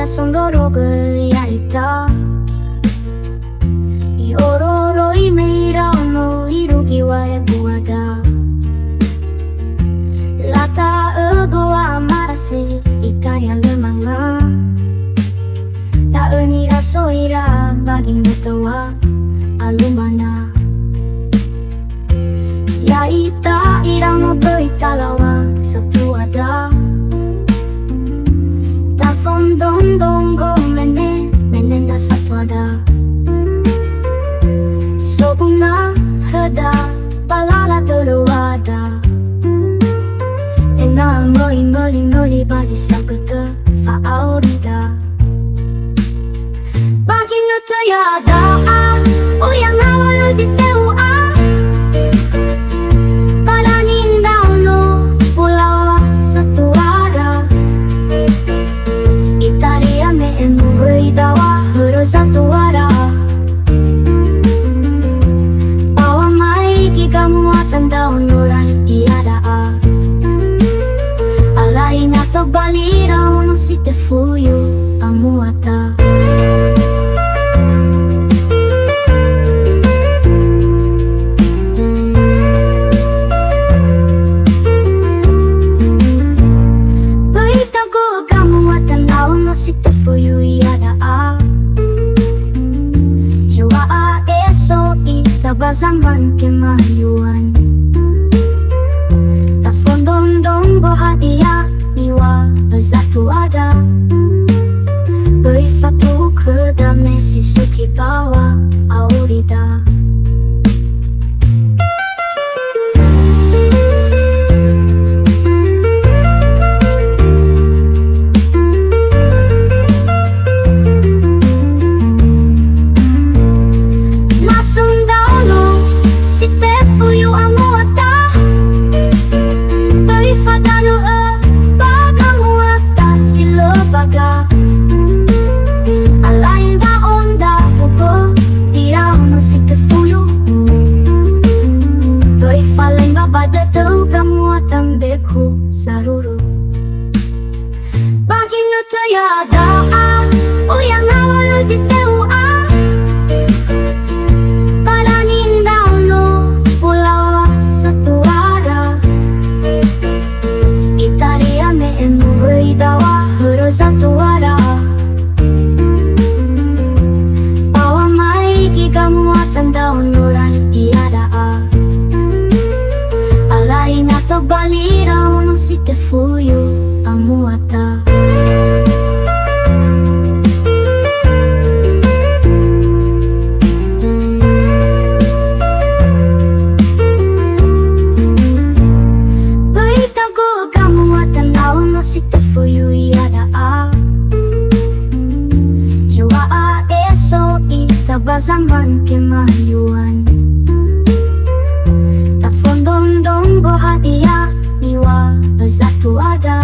sondorog을 yarita Iororo imeirano irugiwa buada Lata egoa marase ikaya lemanga Taenira soira baging betawa alumana Yaita irang Böi Talawa Zatuada Dondongo menenda Zatuada Sobuna heda palala terwada Ena moli basi sakete faaurida Bagi nutayada uyang awal jiteu Zatuada Bawa mai giga muatan daun nurai iada Alai nato balira uno si te fuyu amuata Böi Talawa muatan daun no si te fuyu iada Tabazaman kemahyuan Tafondondong bohatia niwa Zatuada Böi fatu kedame sisuki bawa aurida Saruru Bagi nutayada uyang awal jiteu Paranin daun no pulau Zatuada Itaria me Böi Talawa Zatuada Bawa mai giga muatan daun nurai iada Alai nato balira uno si te fuyu amuata Böi Talawa muatan daun no si te fuyu iada Yawa eso itabazaman kemahyuan Tafondondong bohatia niwa Zatuada